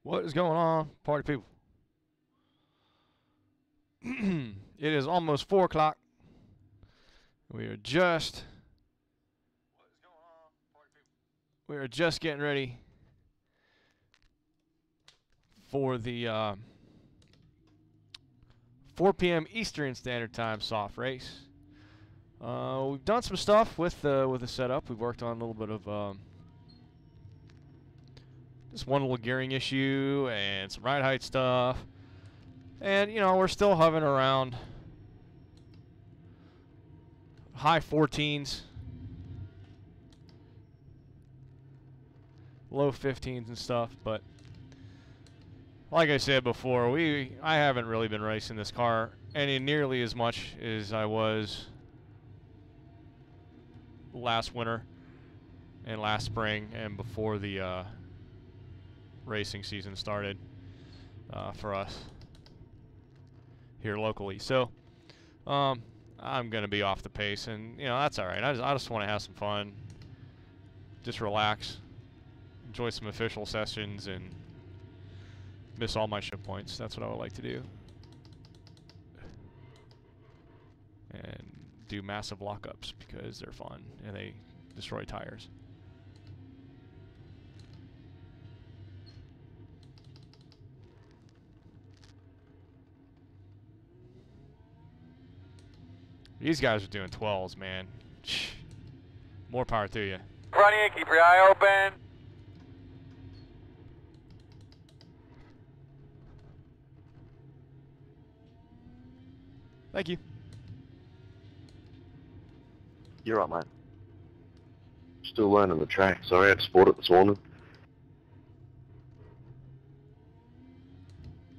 What is going on, party people? It is almost 4 o'clock. We are just getting ready for the 4 p.m. Eastern Standard Time soft race. We've done some stuff with the setup. We've worked on a little bit of just one little gearing issue and some ride height stuff. And, we're still hovering around high 14s, low 15s and stuff. But like I said before, I haven't really been racing this car any nearly as much as I was last winter and last spring and before the racing season started for us here locally. So I'm going to be off the pace, and that's all right. I just want to have some fun, just relax, enjoy some official sessions, and miss all my ship points. That's what I would like to do. And do massive lockups because they're fun and they destroy tires. These guys are doing 12s, man. More power to you. Front of you, keep your eye open. Thank you. You're right, mate. Still learning the track. Sorry, I had to sport it this morning.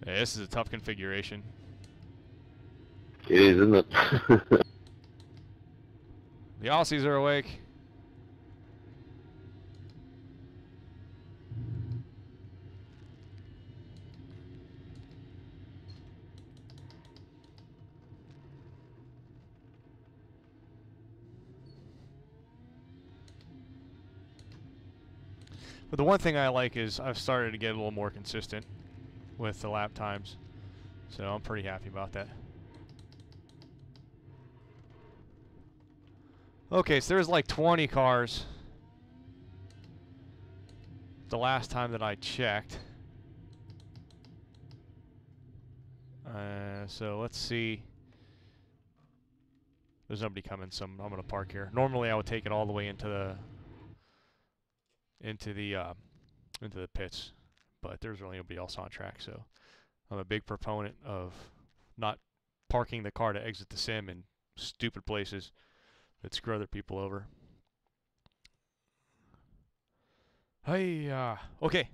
Yeah, this is a tough configuration. It is, isn't it? The Aussies are awake. But the one thing I like is I've started to get a little more consistent with the lap times. So I'm pretty happy about that. Okay, so there's like 20 cars the last time that I checked. So let's see. There's nobody coming, so I'm gonna park here. Normally I would take it all the way into the pits, but there's really nobody else on track. So I'm a big proponent of not parking the car to exit the sim in stupid places that screw other people over. Hey, okay.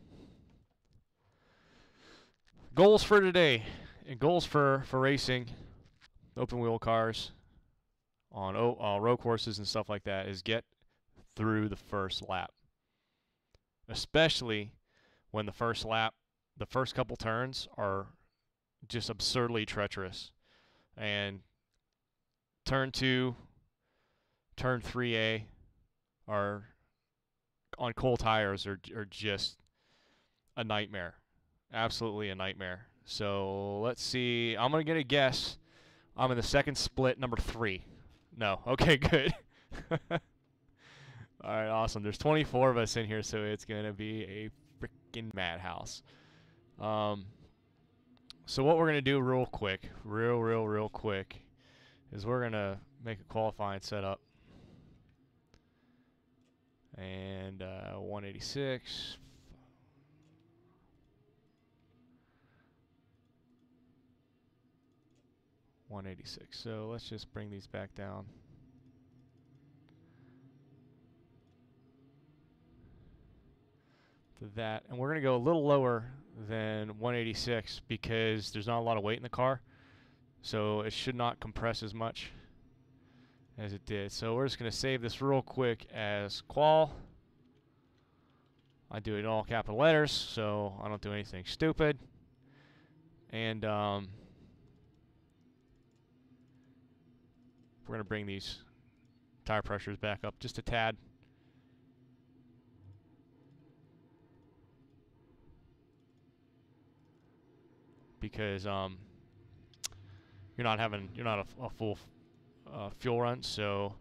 Goals for today, and goals for racing, open wheel cars, on road courses and stuff like that, is get through the first lap. Especially when the first lap, the first couple turns are just absurdly treacherous. And turn 2, turn 3A are on cold tires are just a nightmare. Absolutely a nightmare. So let's see. I'm going to guess I'm in the second split, number 3. No. Okay, good. All right, awesome. There's 24 of us in here, so it's going to be a freaking madhouse. So what we're going to do real quick, real quick, is we're going to make a qualifying setup. And 186. So let's just bring these back down. To that, and we're going to go a little lower than 186 because there's not a lot of weight in the car, so it should not compress as much as it did. So we're just going to save this real quick as qual. I do it in all capital letters, so I don't do anything stupid. And we're going to bring these tire pressures back up just a tad. because you're not a full fuel run, so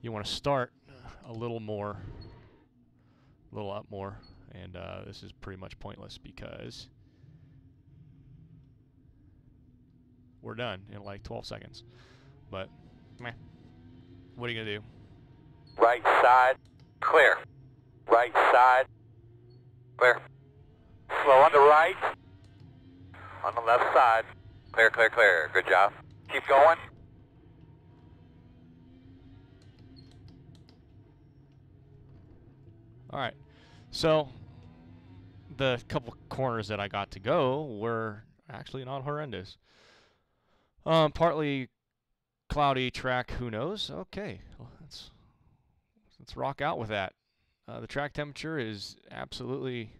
you want to start a little up more, and this is pretty much pointless because we're done in like 12 seconds. But meh. What are you gonna do? Right side, clear. Right side, clear. Slow on the right. On the left side, clear, clear, clear. Good job. Keep going. All right. So the couple corners that I got to go were actually not horrendous. Partly cloudy track, who knows? Okay, well, let's rock out with that. The track temperature is absolutely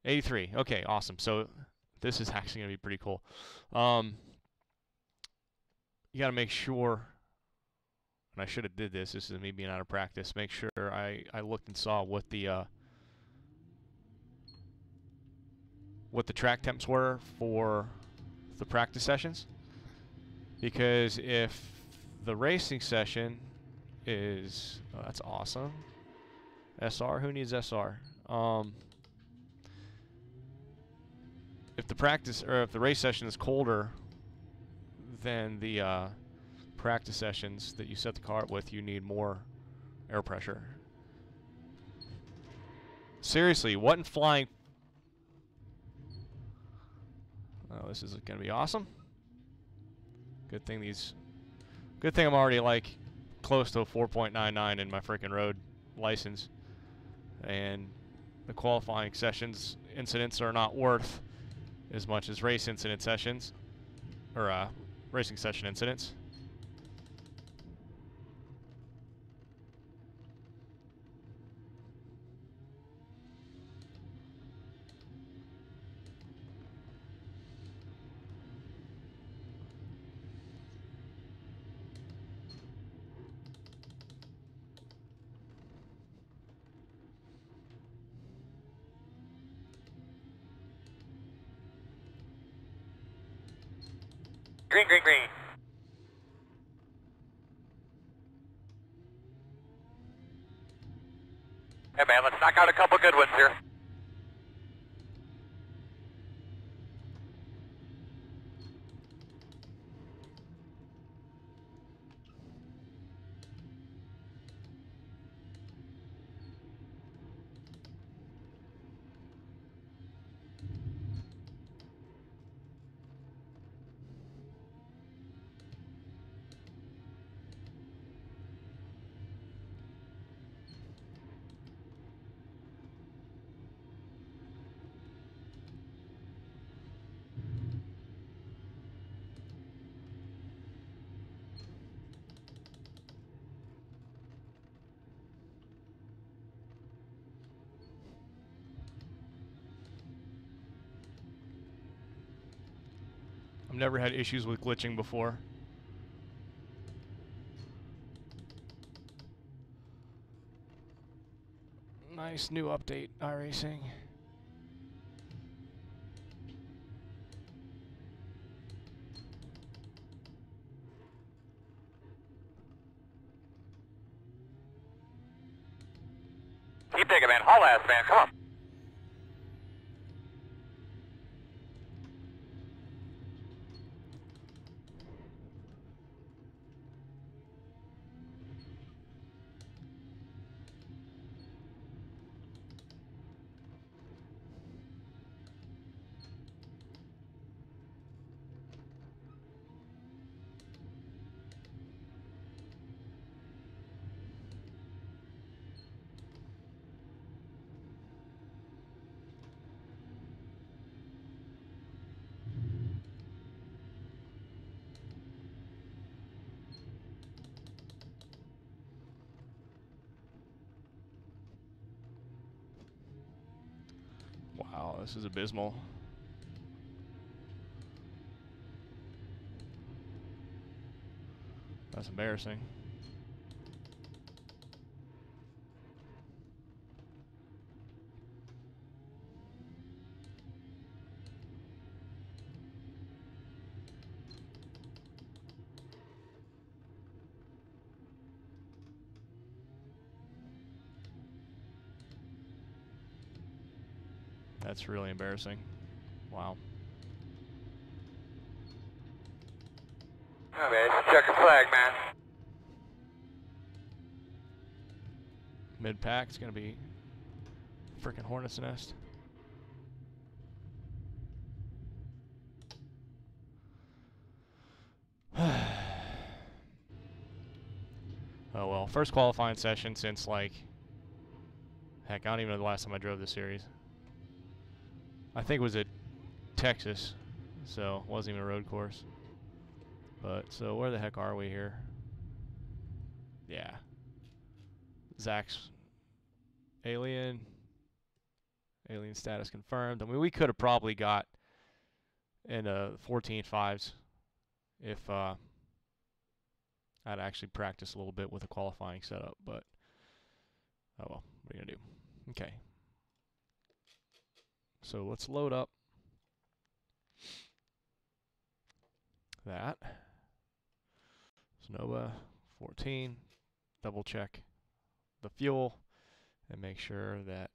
83. Okay, awesome. So this is actually going to be pretty cool. You got to make sure, and I should have did this. This is me being out of practice. Make sure I looked and saw what the track temps were for the practice sessions. Because if the racing session is, oh, that's awesome. SR, who needs SR? If the race session is colder than the practice sessions that you set the car up with, you need more air pressure. Seriously, what in flying? Oh, this is gonna be awesome. Good thing I'm already like close to a 4.99 in my freaking road license, and the qualifying sessions incidents are not worth as much as race incident sessions, or racing session incidents. Green, green, green. Hey man, let's knock out a couple good ones here. I've never had issues with glitching before. Nice new update, iRacing. Keep digging, man. Haul ass, man. Come on. Wow, this is abysmal. That's embarrassing. That's really embarrassing. Wow. Okay, check your flag, man. Mid-pack, it's going to be freaking hornet's nest. Oh well, first qualifying session since like, heck, I don't even know the last time I drove this series. I think it was at Texas, so it wasn't even a road course. But, so where the heck are we here? Yeah. Zach's alien status confirmed. I mean, we could have probably got in 14.5s if I'd actually practiced a little bit with a qualifying setup, but oh well, what are you gonna do? Okay. So let's load up that. Sonoma 14, double check the fuel and make sure that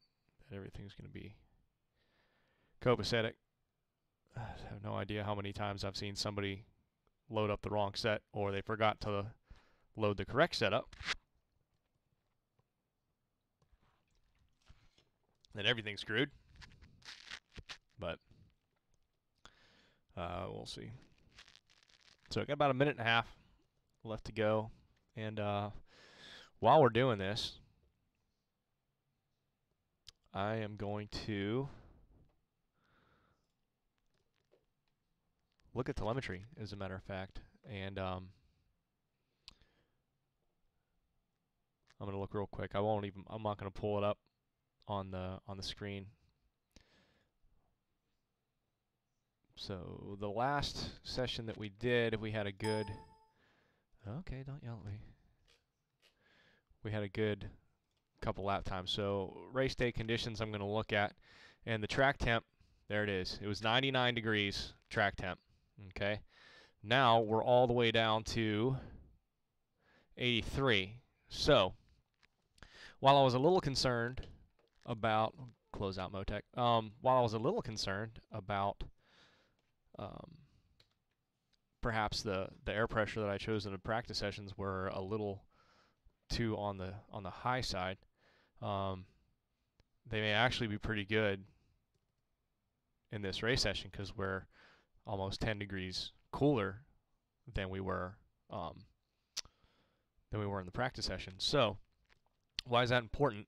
everything's going to be copacetic. I have no idea how many times I've seen somebody load up the wrong set or they forgot to load the correct setup. Then everything's screwed. But we'll see. So I got about a minute and a half left to go. And while we're doing this, I am going to look at telemetry, as a matter of fact. And I'm going to look real quick. I'm not going to pull it up on the screen. So the last session that we did, we had a good, okay, don't yell at me. We had a good couple lap times. So race day conditions I'm going to look at, and the track temp, there it is. It was 99 degrees track temp. Okay. Now we're all the way down to 83. So while I was a little concerned about close out Motec, while I was a little concerned about perhaps the air pressure that I chose in the practice sessions were a little too on the high side. They may actually be pretty good in this race session because we're almost 10 degrees cooler than we were in the practice session. So why is that important?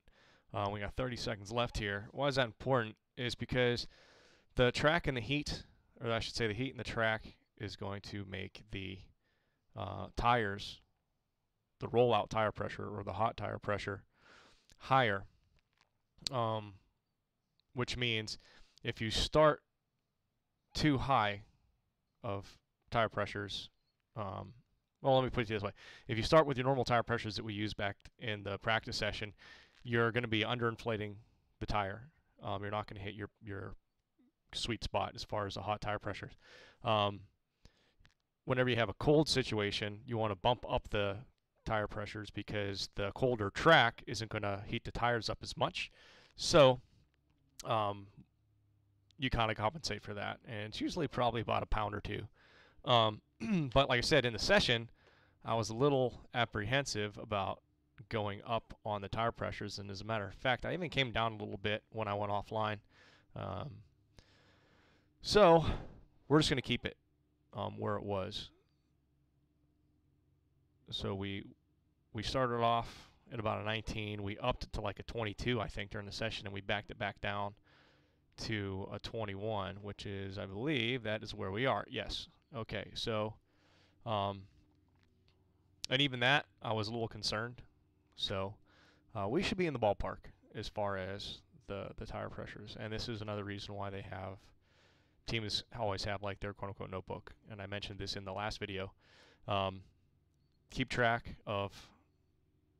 We got 30 seconds left here. Why is that important is because the track and the heat, or I should say the heat and the track, is going to make the tires, the rollout tire pressure or the hot tire pressure, higher. Which means if you start too high of tire pressures, well, let me put it this way. If you start with your normal tire pressures that we used back in the practice session, you're going to be underinflating the tire. You're not going to hit your sweet spot as far as the hot tire pressures. Whenever you have a cold situation, you want to bump up the tire pressures because the colder track isn't going to heat the tires up as much. So you kind of compensate for that, and it's usually probably about a pound or two. But like I said, in the session, I was a little apprehensive about going up on the tire pressures, and as a matter of fact, I even came down a little bit when I went offline. So we're just going to keep it where it was. So we started off at about a 19. We upped it to like a 22, I think, during the session, and we backed it back down to a 21, which is, I believe, that is where we are. Yes. Okay. So, and even that, I was a little concerned. So, we should be in the ballpark as far as the tire pressures. And this is another reason why they have, teams always have like their quote-unquote notebook. And I mentioned this in the last video. Keep track of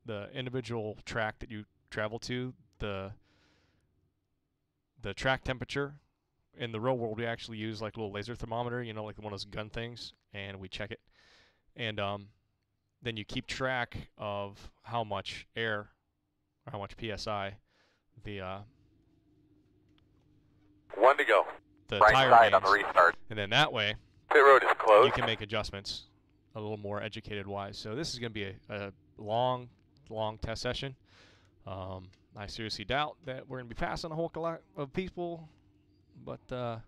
the individual track that you travel to, the track temperature. In the real world, we actually use like a little laser thermometer, you know, like one of those gun things, and we check it. And then you keep track of how much air, or how much PSI the 1 to go. the Right tire side on the remains. restart. And then that way, Pit road is closed. you can make adjustments a little more educated wise. So this is going to be a long test session. I seriously doubt that we're going to be passing a whole lot of people, but we're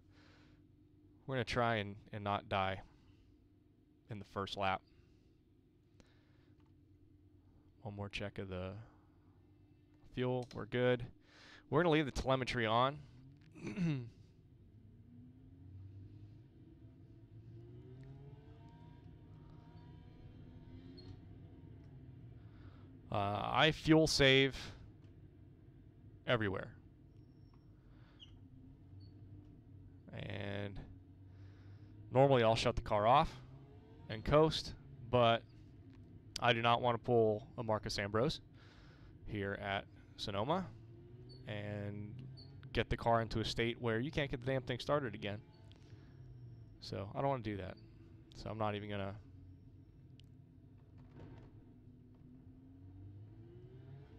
going to try and not die in the first lap. One more check of the fuel. We're good. We're going to leave the telemetry on. I fuel save everywhere. And normally I'll shut the car off and coast, but I do not want to pull a Marcus Ambrose here at Sonoma and get the car into a state where you can't get the damn thing started again. So I don't want to do that. So I'm not even going to.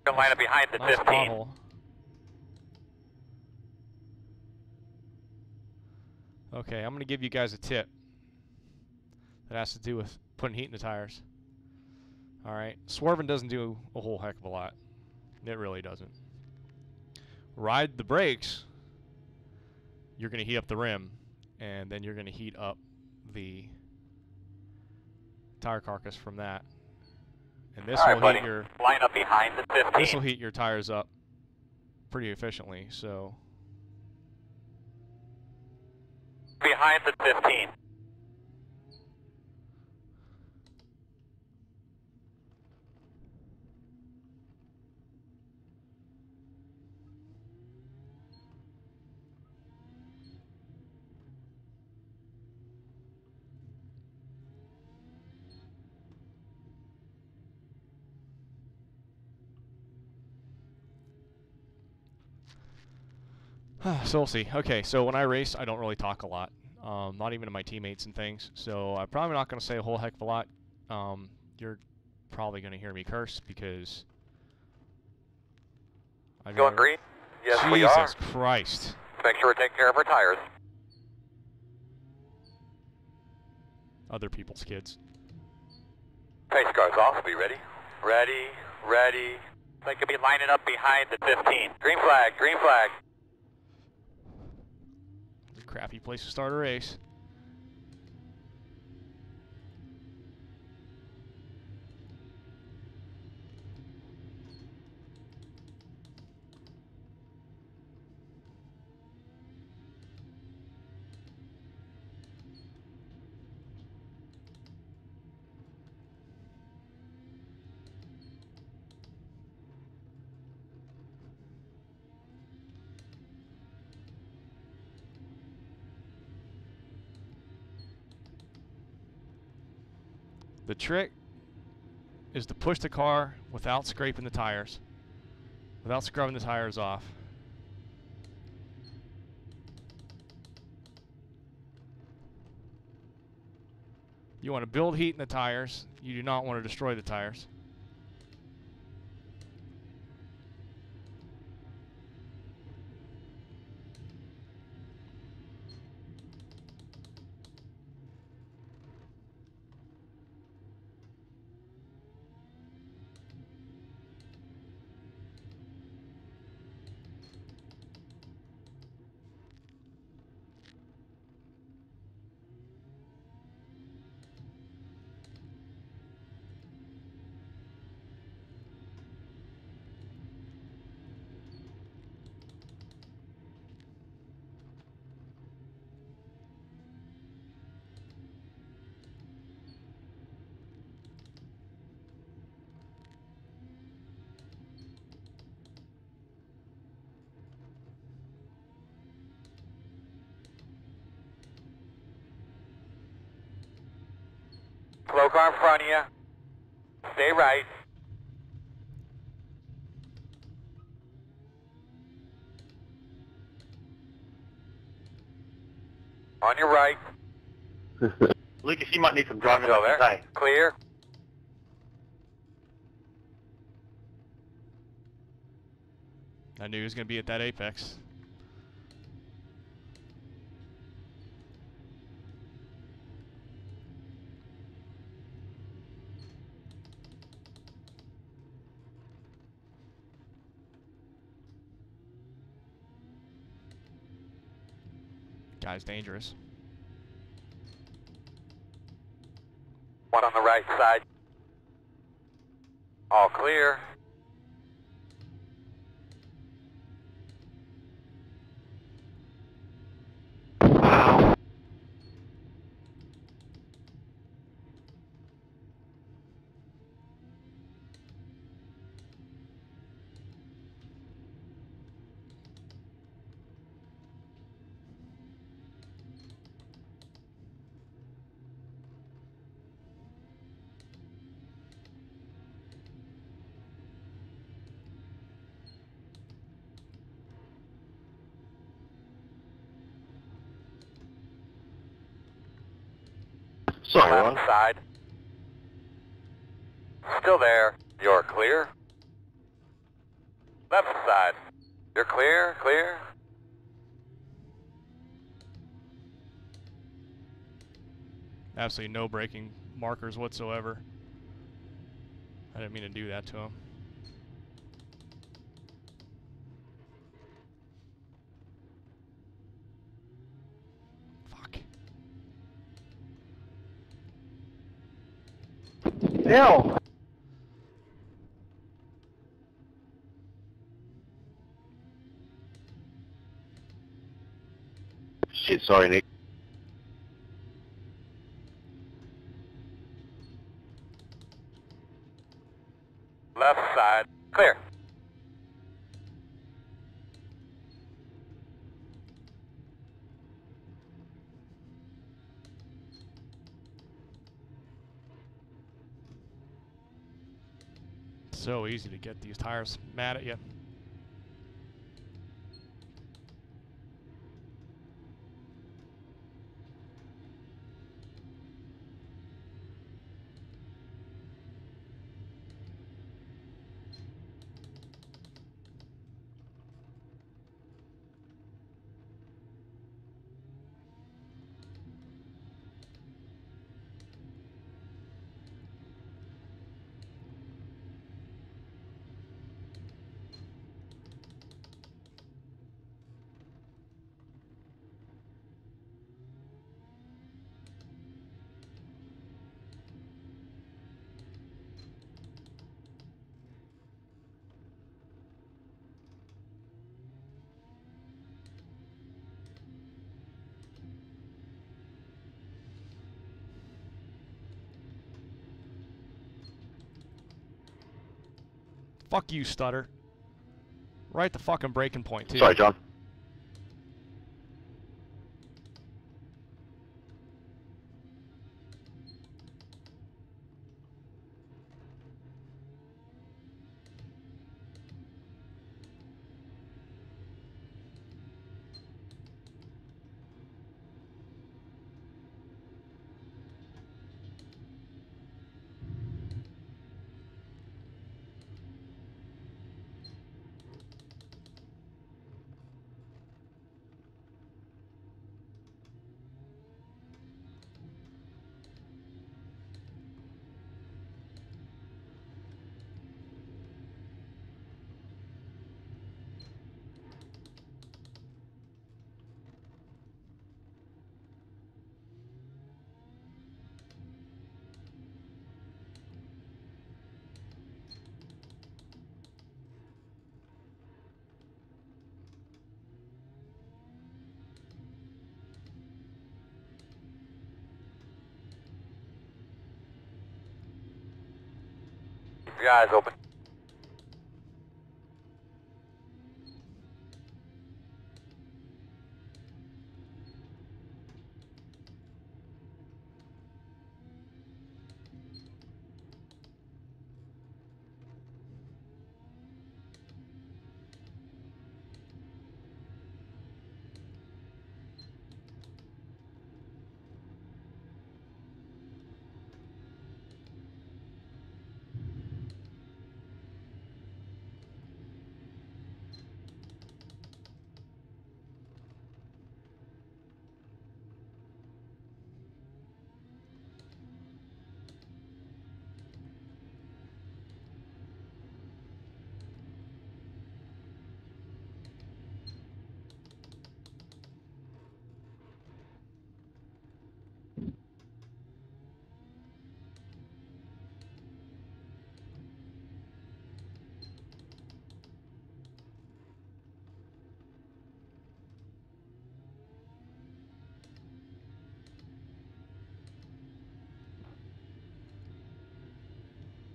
Line up behind the Nice 15. pothole. Okay, I'm going to give you guys a tip that has to do with putting heat in the tires. All right, swerving doesn't do a whole heck of a lot. It really doesn't. Ride the brakes, you're going to heat up the rim, and then you're going to heat up the tire carcass from that. And this will heat your line up behind the 15. This will heat your tires up pretty efficiently. So behind the 15. so we'll see. Okay, so when I race, I don't really talk a lot. Not even to my teammates and things. So I'm probably not going to say a whole heck of a lot. You're probably going to hear me curse because Going green? Yes, Jesus we are. Christ. Make sure we're taking care of our tires. Other people's kids. Pace cars off. Be ready. Ready. Ready. They could be lining up behind the 15. Green flag. Green flag. Crappy place to start a race. The trick is to push the car without scraping the tires, without scrubbing the tires off. You want to build heat in the tires. You do not want to destroy the tires. Slow car in front of you. Stay right. On your right. Lucas, you might need some driving Still lessons, there. hey? Clear. I knew he was going to be at that apex. Guy's dangerous. One on the right side. All clear. Wow. Sorry, Left Ron. side. Still there. You're clear. Left side. You're clear, clear. Absolutely no braking markers whatsoever. I didn't mean to do that to him. Fuck. Hell. Shit, sorry, Nick. Left side. Clear. So easy to get these tires mad at you. Fuck you, stutter. Right the fucking braking point, too. Sorry, John. Keep your eyes open.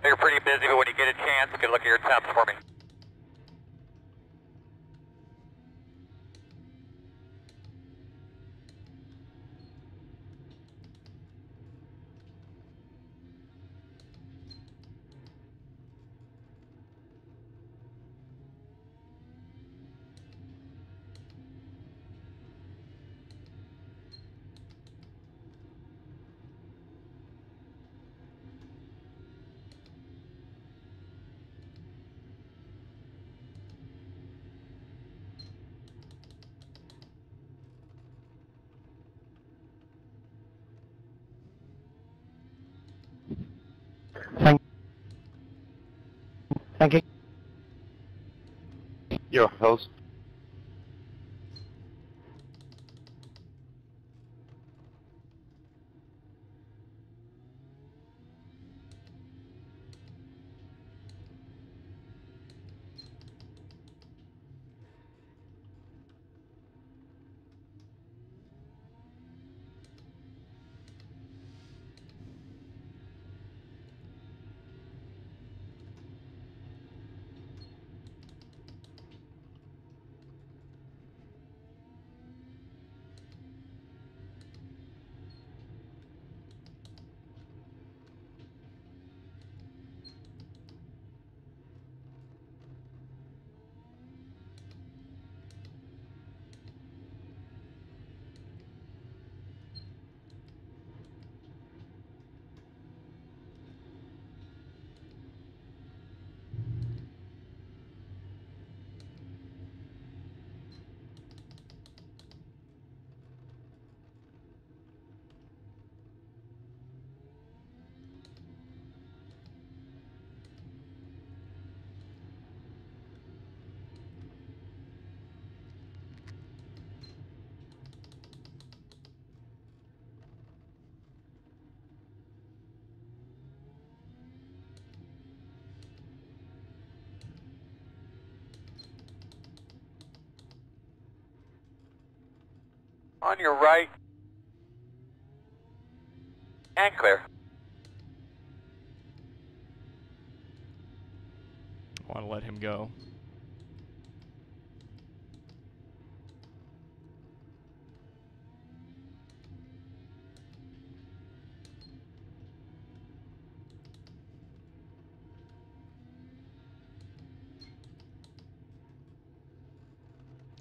You're pretty busy, but when you get a chance, you can look at your temps for me. Thank you. You're a host. On your right. And clear. I want to let him go.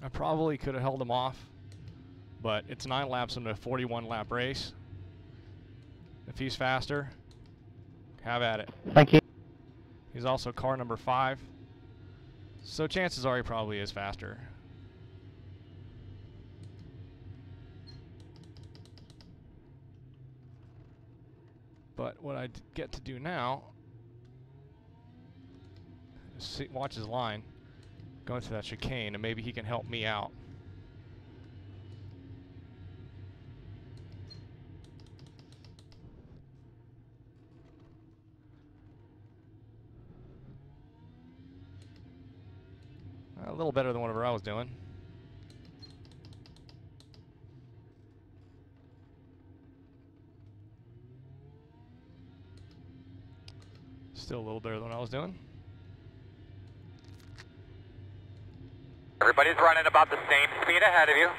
I probably could have held him off, but it's 9 laps into a 41 lap race. If he's faster, have at it. Thank you. He's also car number 5, so chances are he probably is faster. But what I get to do now is watch his line going through that chicane, and maybe he can help me out. A little better than whatever I was doing. Still a little better than what I was doing. Everybody's running about the same speed ahead of you.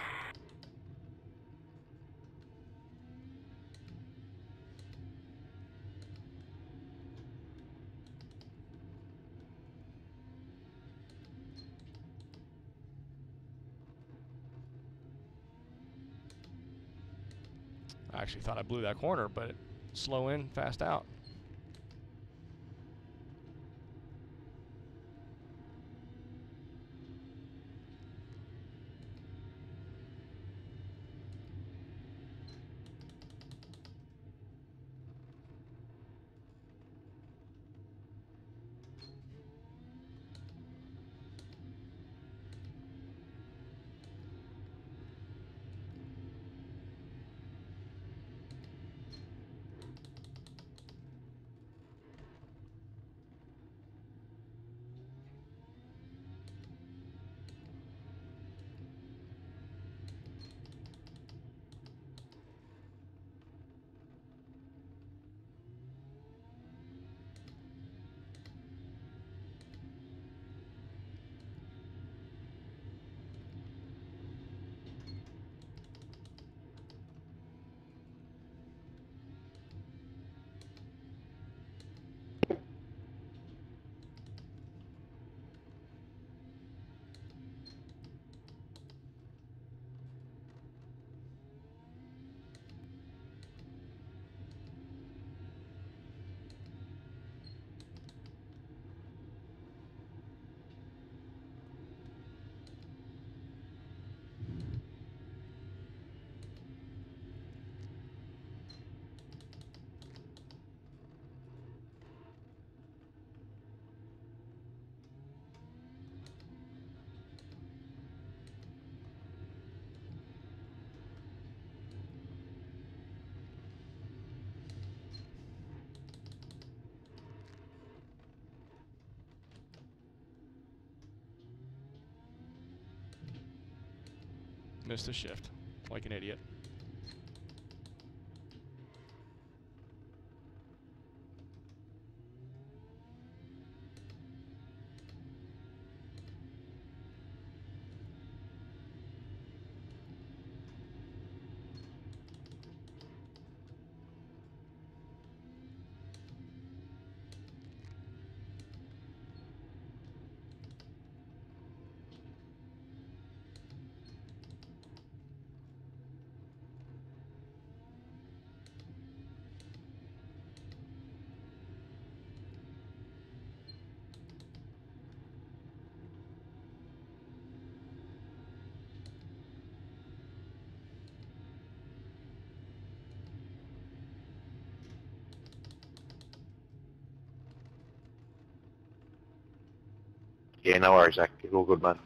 I actually thought I blew that corner, but slow in, fast out. Missed a shift, like an idiot. Yeah, no worries, Zach. It's all good, man.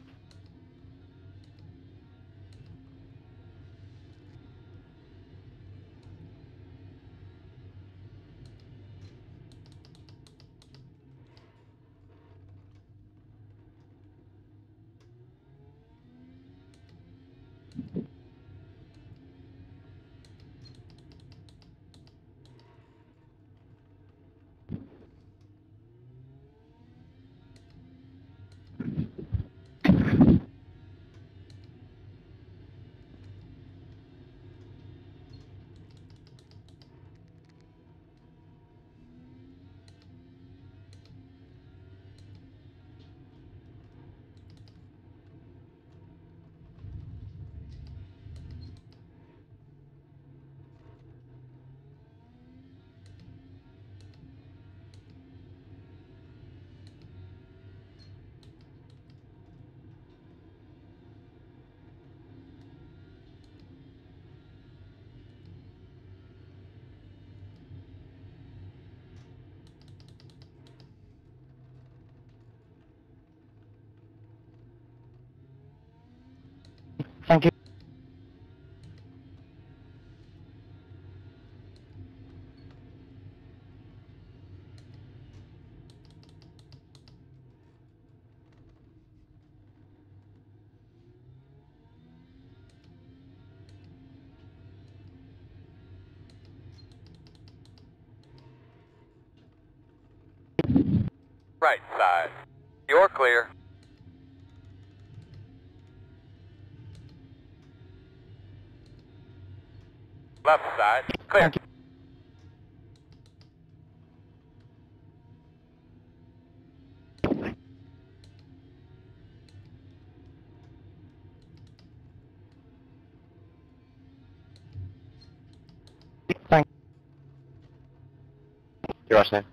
Thank you. Right side. You're clear. Left side. Clear. Thank you. Thank You're right, Sam.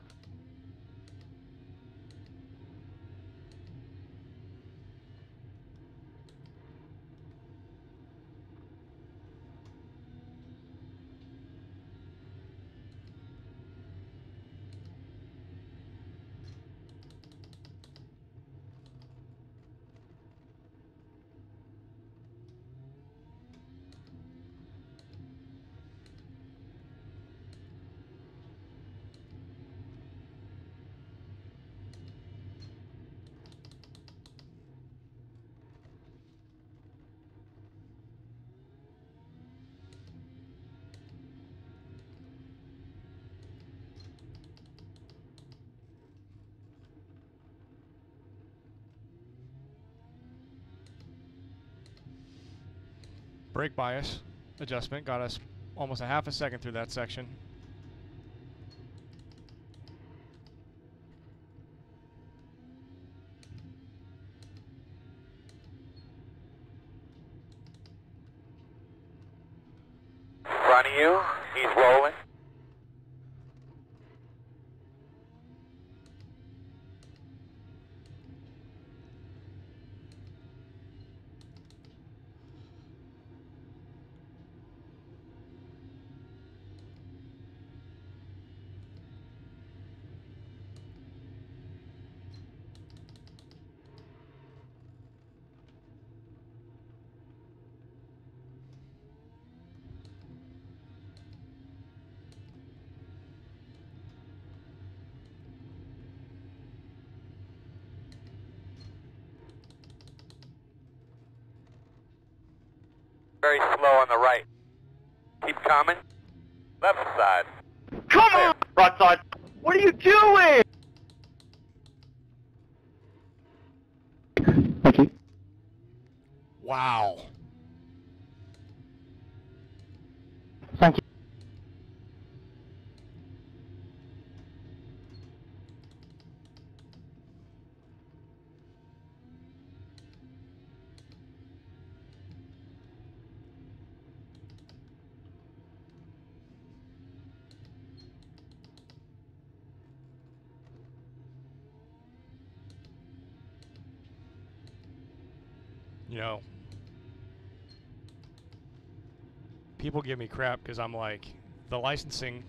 Brake bias adjustment got us almost a half a second through that section. In front of you. He's rolling. Very slow on the right. Keep coming. Left side. Come on! Right side. What are you doing? Thank you. Wow. Thank you. You know, people give me crap because I'm like, the licensing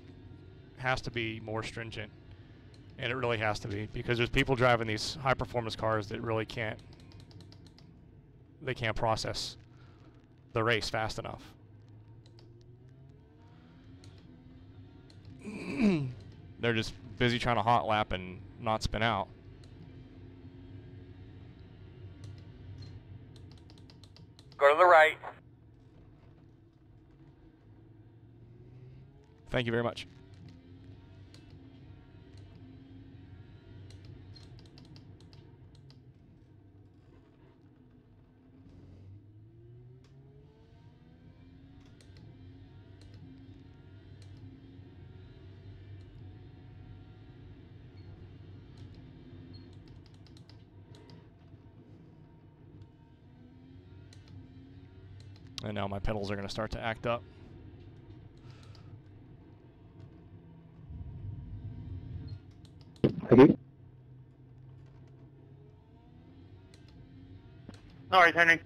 has to be more stringent. And it really has to be, because there's people driving these high performance cars that really can't process the race fast enough. They're just busy trying to hot lap and not spin out. Go to the right. Thank you very much. And now my pedals are going to start to act up. Thank you. No worries, Henry.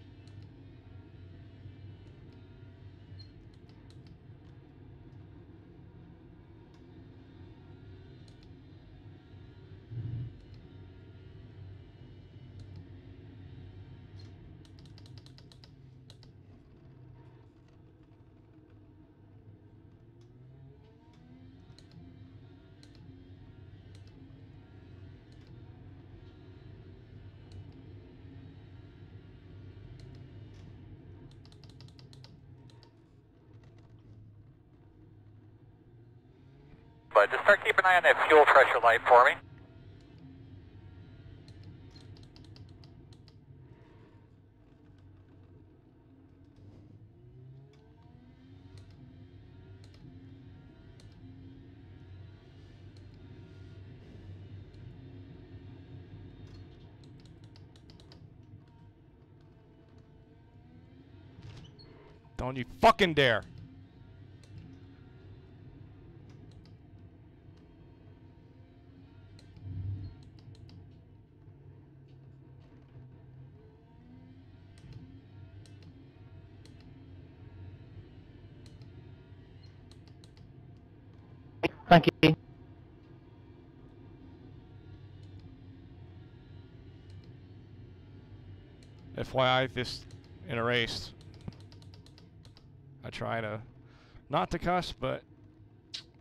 But just start keeping an eye on that fuel pressure light for me. Don't you fucking dare. Thank you. FYI, this in a race, I try to not to cuss, but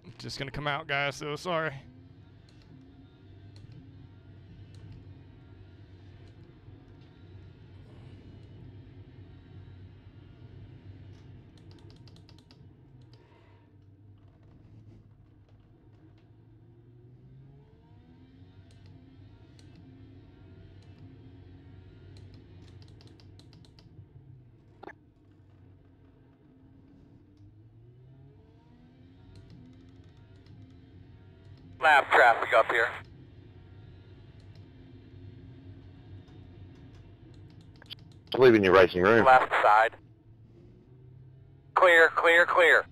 it's just gonna come out, guys, so sorry. Lap traffic up here. Leaving your racing room. Left side. Clear, clear, clear.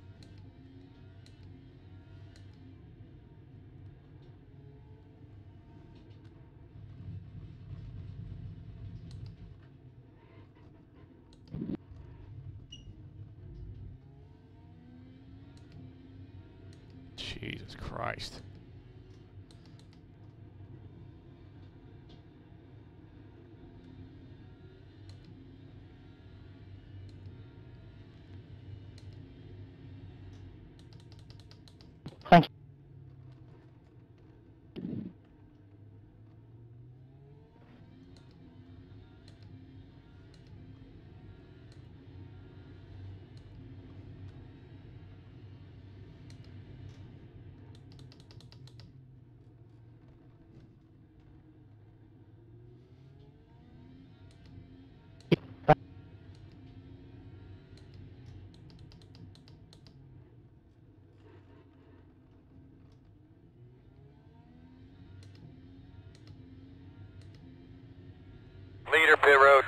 Jesus Christ. Thank you. pit road.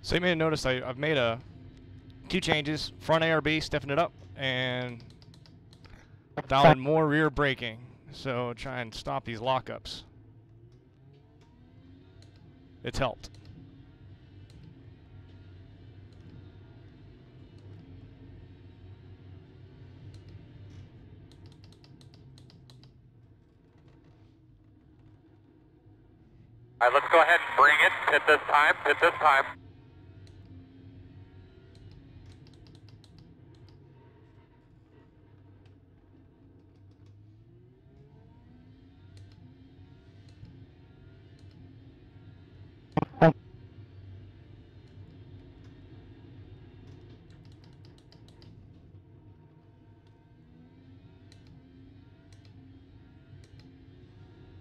So you may have noticed I've made a few changes. Front ARB, stiffen it up, and dial in more rear braking. So try and stop these lockups. It's helped. All right, let's go ahead and bring it. Pit this time. Pit this time.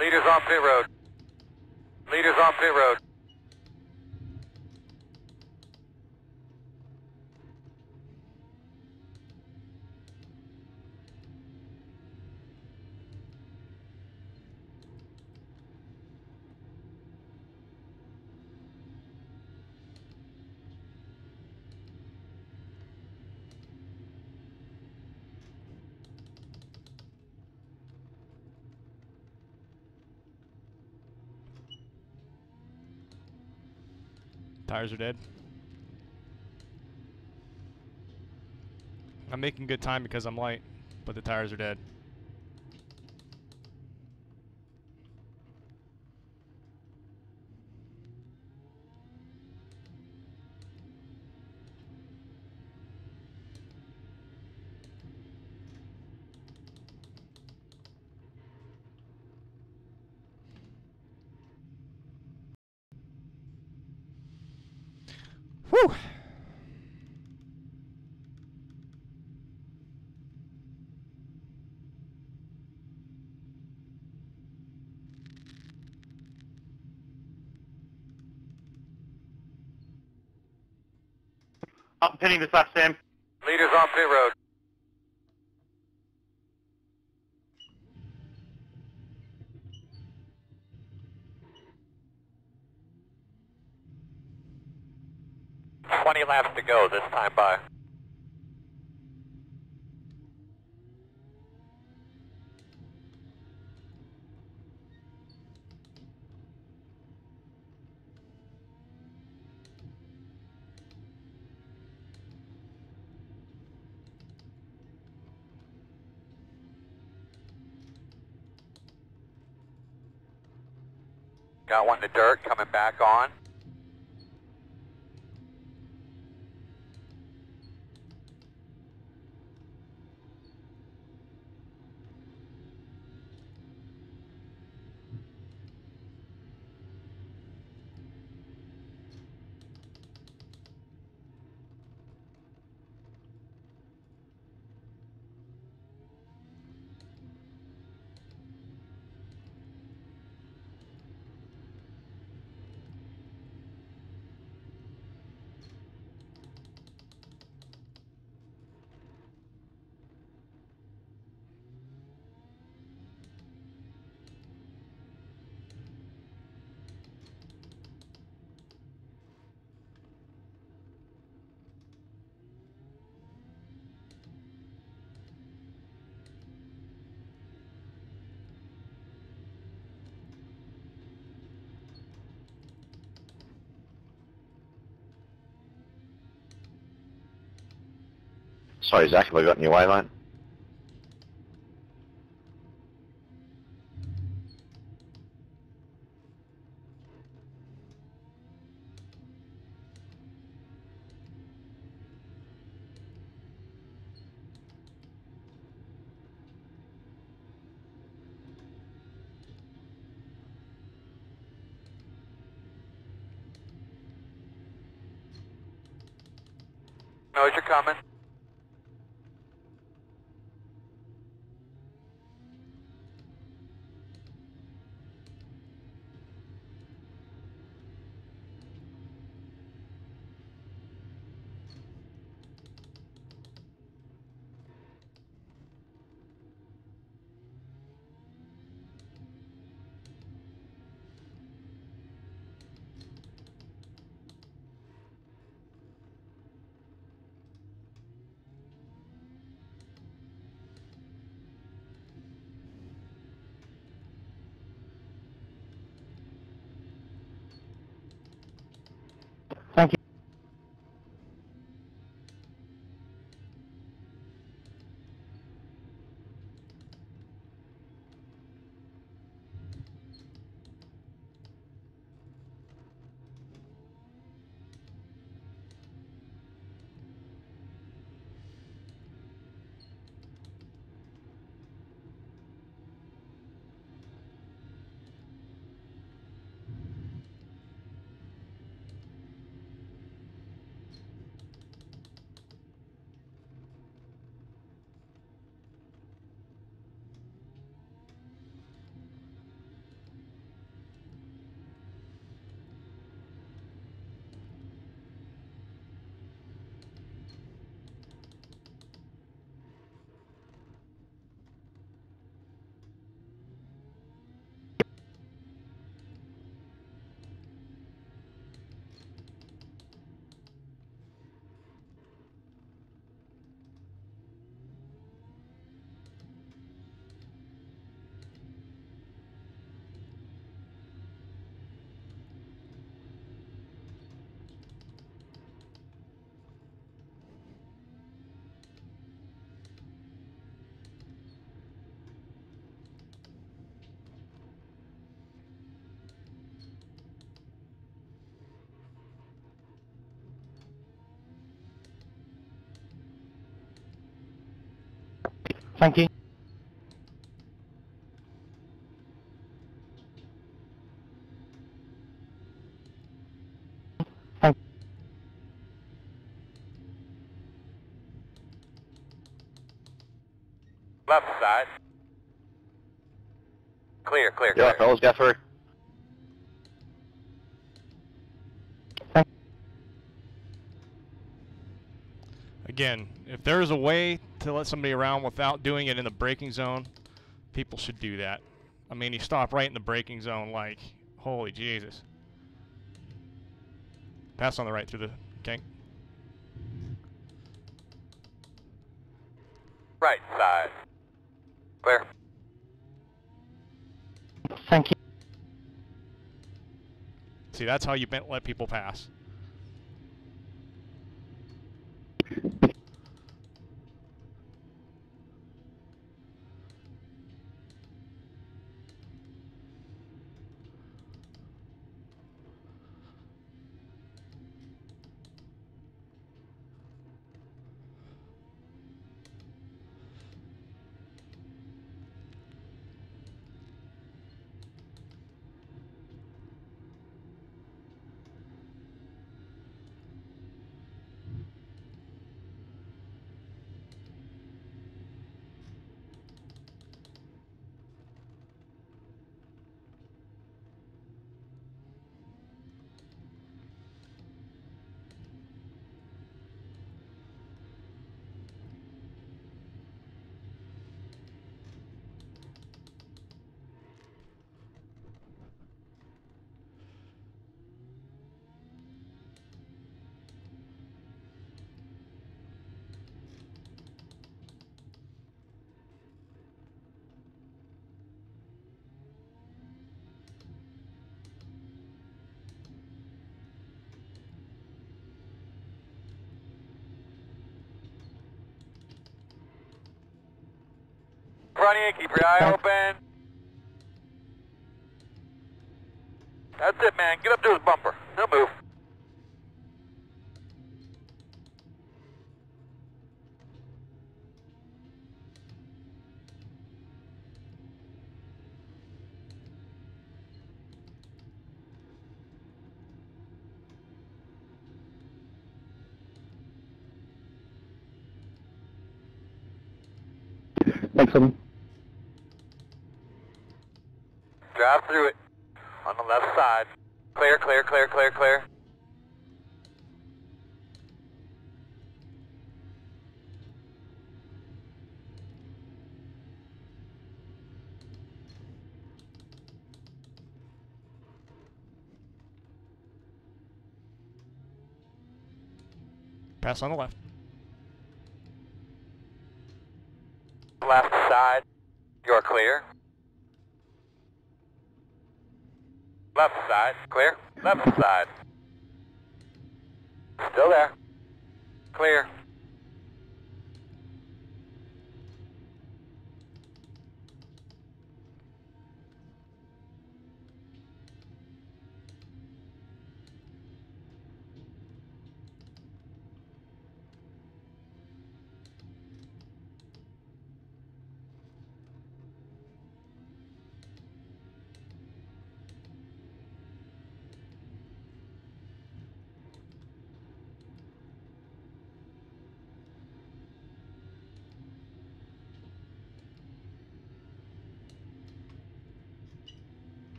Leaders on pit road. Leaders on pit road. Tires are dead. I'm making good time because I'm light, but the tires are dead. Whew! I'm pinning this last Sam. Leaders on pit road. $20 laps to go this time by. Got one in the dirt coming back on. Sorry, Zach, have I got in your way, mate? Knows you're coming. Thank you. Thank you. Thank Left side. Clear, clear, Yeah, clear. fellas, go through. Again, if there's a way to let somebody around without doing it in the braking zone, people should do that. I mean, you stop right in the braking zone, like, holy Jesus. Pass on the right through the kink. Right side. Clear. Thank you. See, that's how you let people pass. Front of you, keep your eye open. That's it, man. Get up to his bumper. He'll move. Thanks, Evan. Drive through it. On the left side. Clear, clear, clear, clear, clear. Pass on the left. Left side. You're clear. Left side. Clear. Left side. Still there. Clear.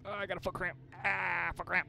Oh, I got a foot cramp. Ah, foot cramp.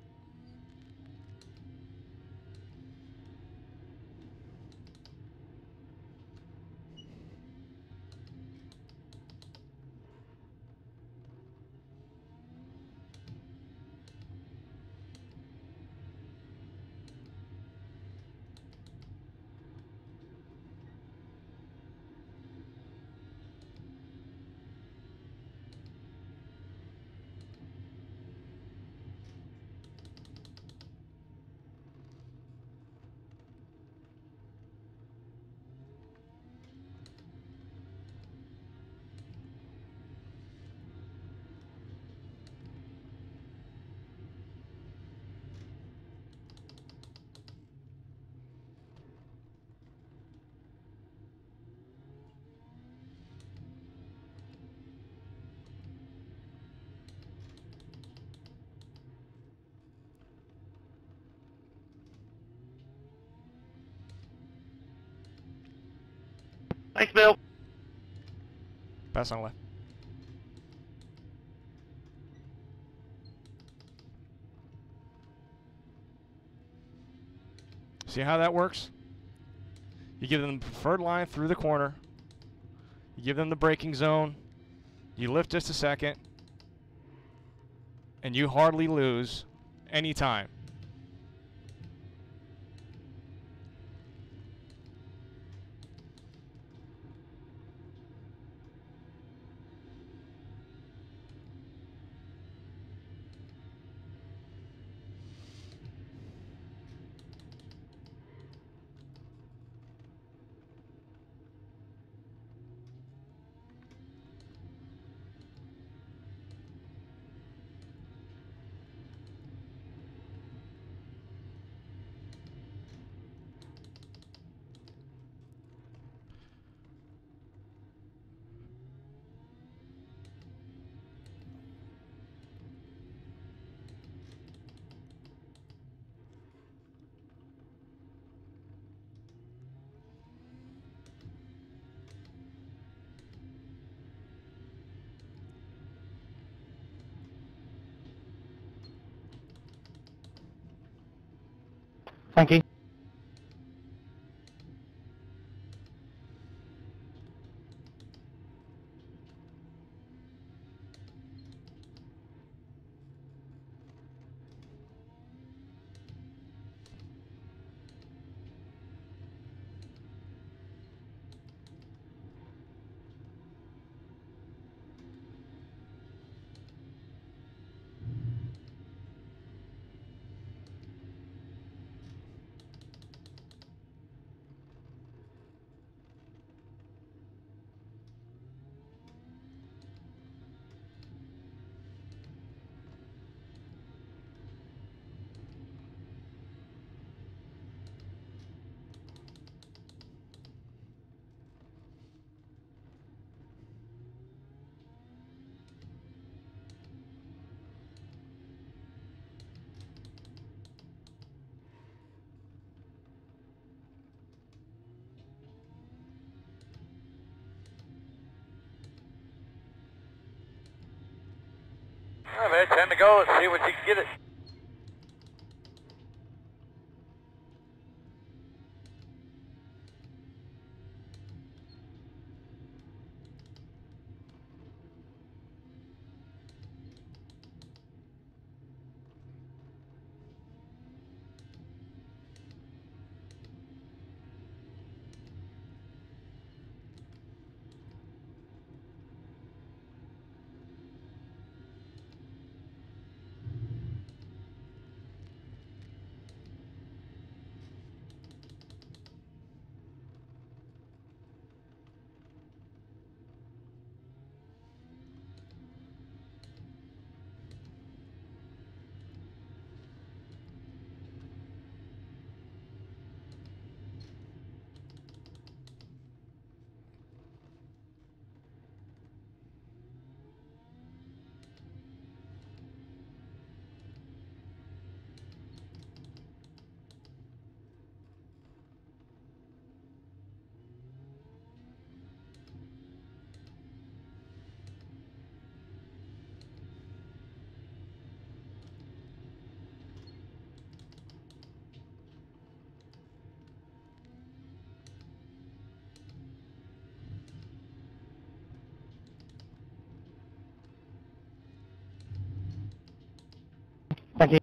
Thanks, Bill. Pass on the left. See how that works? You give them the preferred line through the corner. You give them the braking zone. You lift just a second. And you hardly lose any time. Thank you. of it. 10 to go. Let's see what you can get it. Thank you.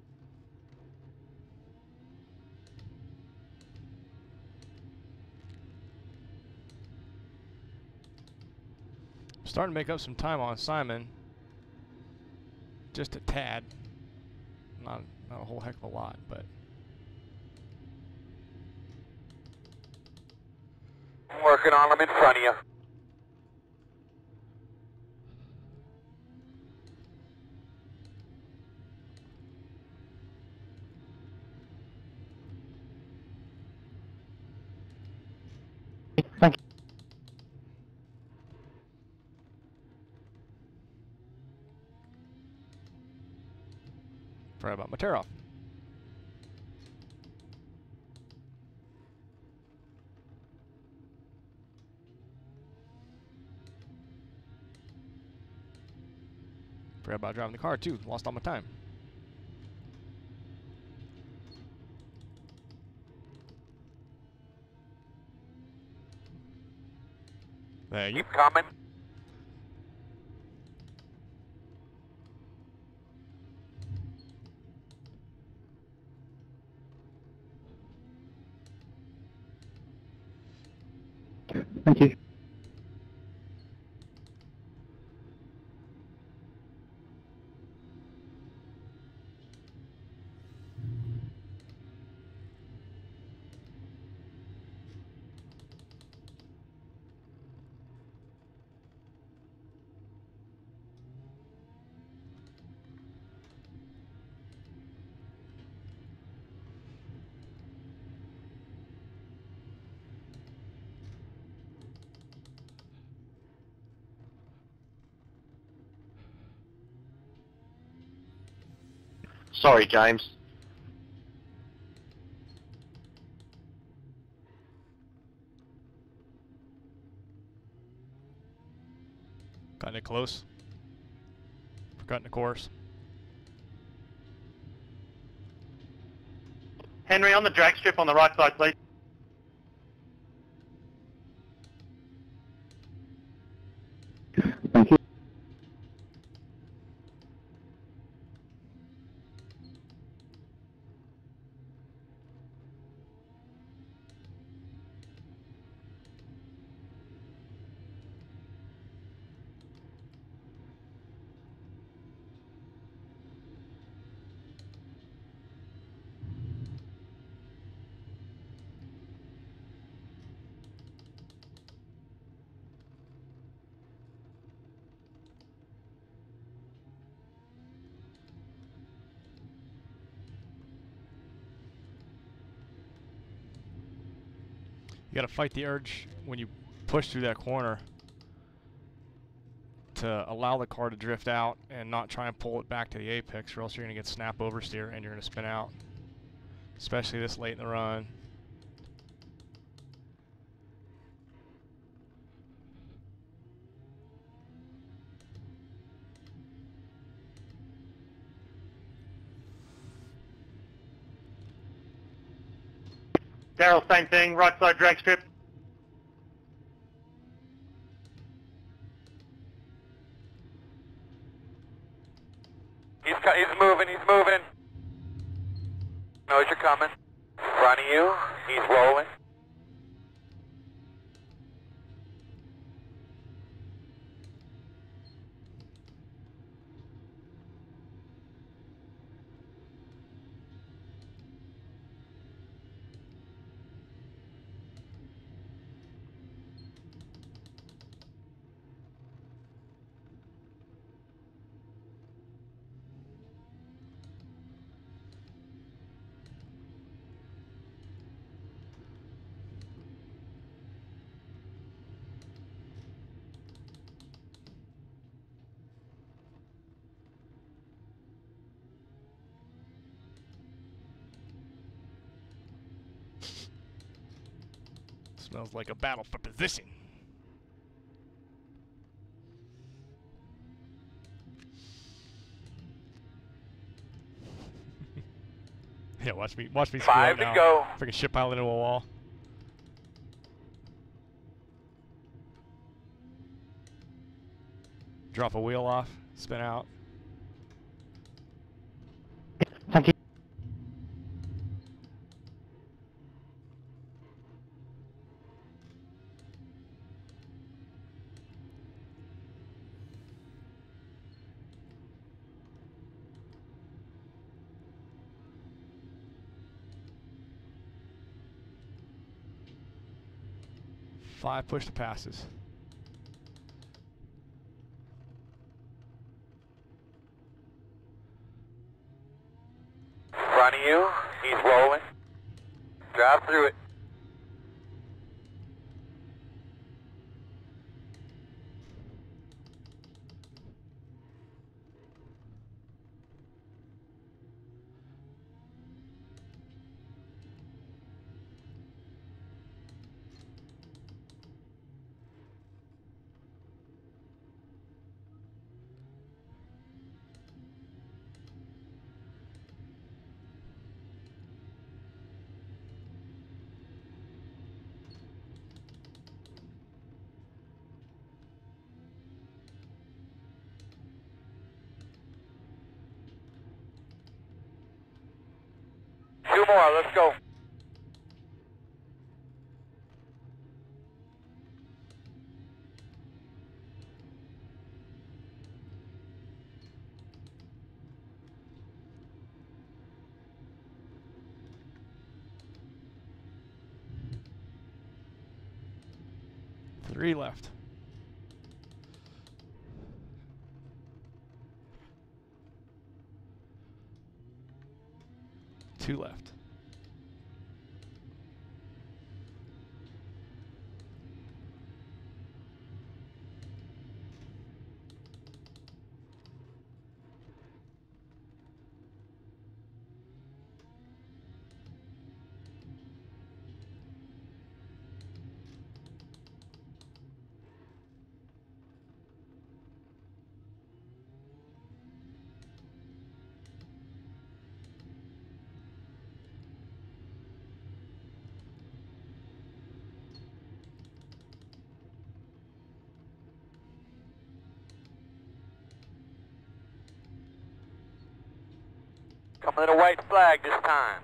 Starting to make up some time on Simon. Just a tad. Not a whole heck of a lot, but I'm working on them in front of you. Thank you. forgot about my tear off. Forgot about driving the car too. Lost all my time. There you Keep coming. Thank you. Sorry, James. Gotten it close. Forgotten the course. Henry, on the drag strip on the right side, please. Thank you. You gotta fight the urge when you push through that corner to allow the car to drift out and not try and pull it back to the apex, or else you're gonna get snap oversteer and you're gonna spin out. Especially this late in the run. Daryl, same thing, right side drag strip. He's moving, he's moving. Knows you're coming. In front of you, he's rolling. Smells like a battle for position. Yeah, watch me screw 5 up to now. go. Freaking ship pilot into a wall. Drop a wheel off, spin out. Thank you. Five push to passes. In front of you, he's rolling. Drive through it. Two more, let's go. Three left. Two left. Coming to the white flag this time.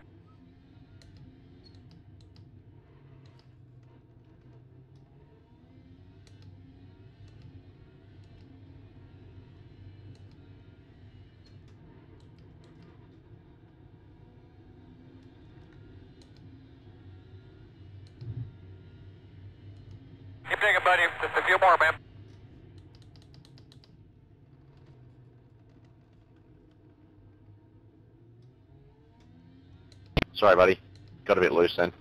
Keep digging, buddy. Just a few more, man. Sorry, buddy. Got a bit loose then.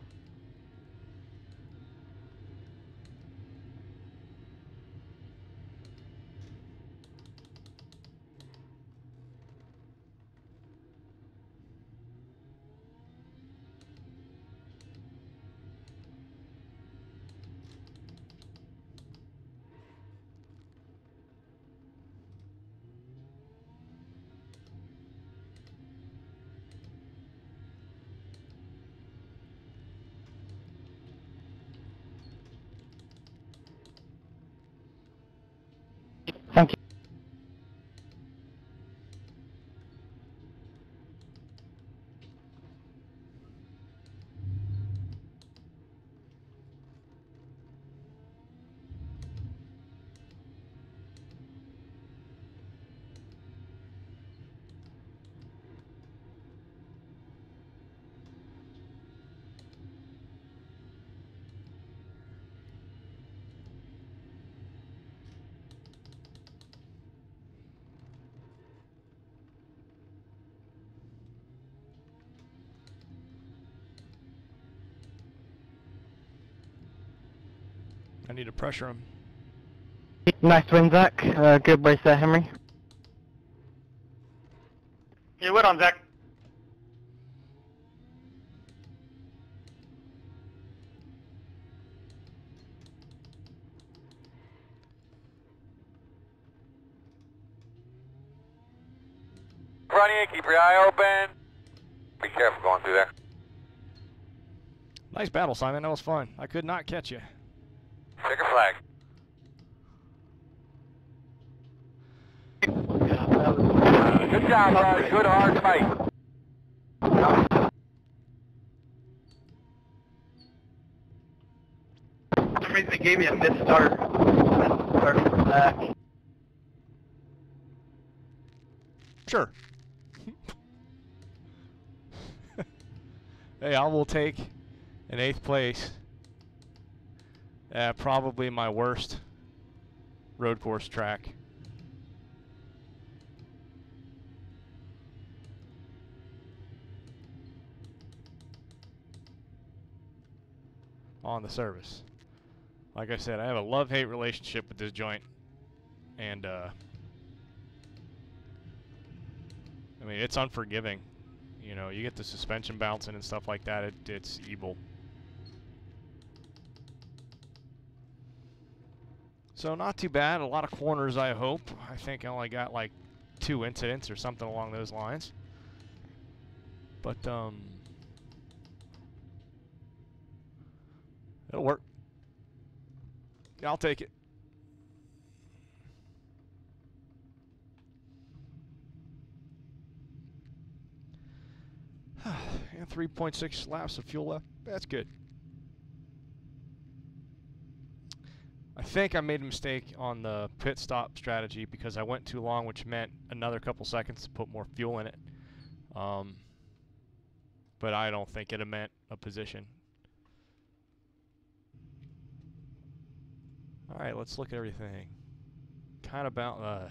I need to pressure him. Nice win, Zach. Good race there, Henry. Yeah, well done, Zach. Front of you, keep your eye open. Be careful going through there. Nice battle, Simon. That was fun. I could not catch you. Check your flag. Good job, bud. Good hard fight. For some reason, they gave me a missed start. Start from back. Sure. Hey, I will take an 8th place at probably my worst road course track. On the service. Like I said, I have a love-hate relationship with this joint. And, I mean, it's unforgiving. You know, you get the suspension bouncing and stuff like that, it's evil. So not too bad, a lot of corners I hope. I think I only got like 2 incidents or something along those lines. But, it'll work. Yeah, I'll take it. And 3.6 laps of fuel left. That's good. I think I made a mistake on the pit stop strategy because I went too long, which meant another couple seconds to put more fuel in it. But I don't think it meant a position. Alright, let's look at everything. Kind of about,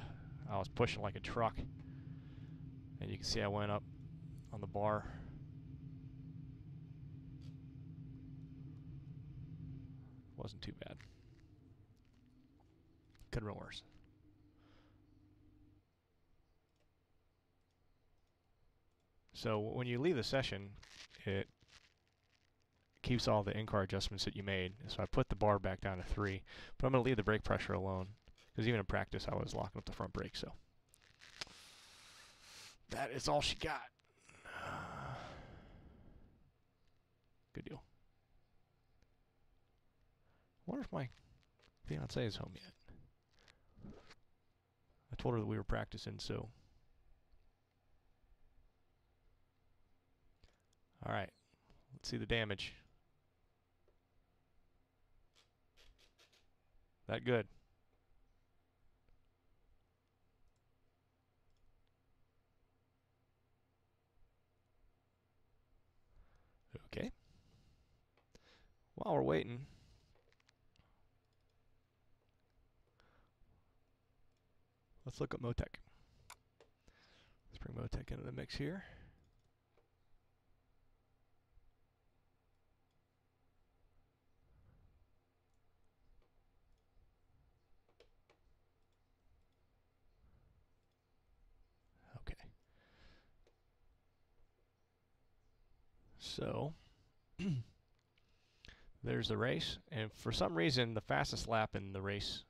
I was pushing like a truck. And you can see I went up on the bar. Wasn't too bad. Could have been worse. So when you leave the session, it keeps all the in-car adjustments that you made. So I put the bar back down to 3, but I'm going to leave the brake pressure alone. Because even in practice, I was locking up the front brake, so. That is all she got. Good deal. I wonder if my fiancée is home yet. I told her that we were practicing, so. Alright, let's see the damage. That good. Okay. While we're waiting, let's look at Motec. Let's bring Motec into the mix here. Okay. So, there's the race, and for some reason, the fastest lap in the race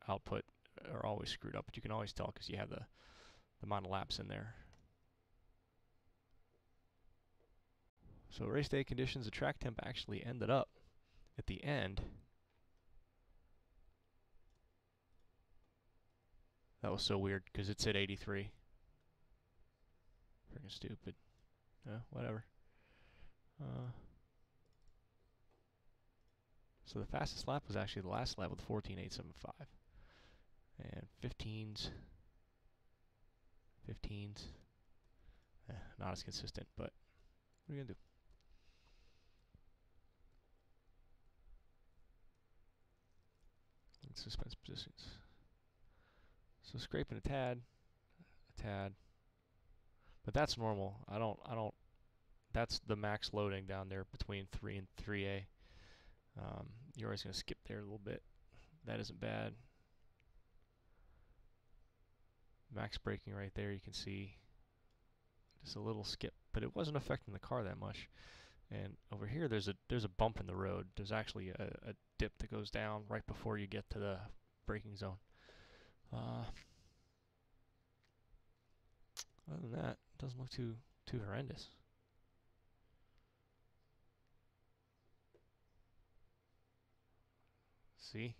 output are always screwed up, but you can always tell because you have the amount of laps in there. So race day conditions, the track temp actually ended up at the end. That was so weird because it said 83. Freaking stupid. Whatever. So the fastest lap was actually the last lap with 14.875. And 15s. Not as consistent, but what are you going to do? Suspense positions. So scraping a tad. But that's normal. I don't, that's the max loading down there between 3 and 3A. You're always going to skip there a little bit. That isn't bad. Max braking right there, you can see just a little skip, but it wasn't affecting the car that much. And over here, there's a bump in the road. There's actually a dip that goes down right before you get to the braking zone. Other than that, it doesn't look too horrendous. See?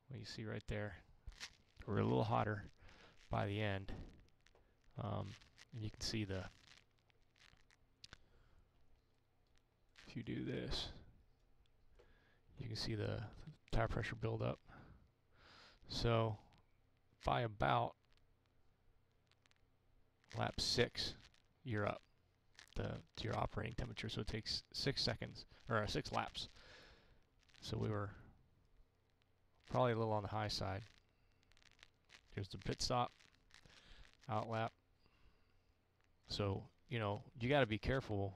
Well, you see right there, we're a little hotter by the end. And you can see if you do this, you can see the tire pressure build up. So by about lap 6, you're up to your operating temperature. So it takes 6 seconds, or 6 laps. So we were probably a little on the high side. Here's the pit stop, out lap. So, you know, you got to be careful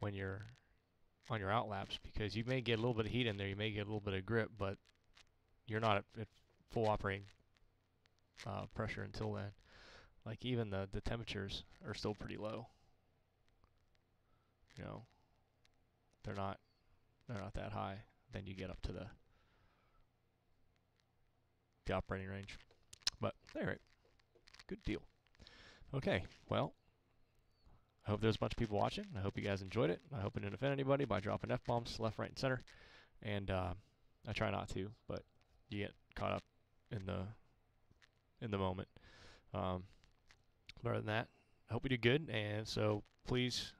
when you're on your out laps, because you may get a little bit of heat in there, you may get a little bit of grip, but you're not at full operating pressure until then. Like, even the temperatures are still pretty low. You know, they're not that high. Then you get up to the operating range. But anyway, good deal. Okay, well, I hope there's a bunch of people watching. I hope you guys enjoyed it. I hope it didn't offend anybody by dropping F-bombs left, right, and center. And I try not to, but you get caught up in the moment. But other than that, I hope we did good. And so please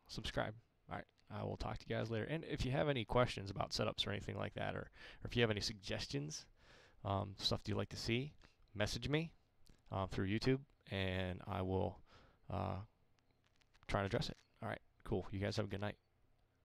subscribe. All right, I will talk to you guys later. And if you have any questions about setups or anything like that, or if you have any suggestions, stuff you'd like to see, message me through YouTube, and I will try and address it. All right, cool. You guys have a good night.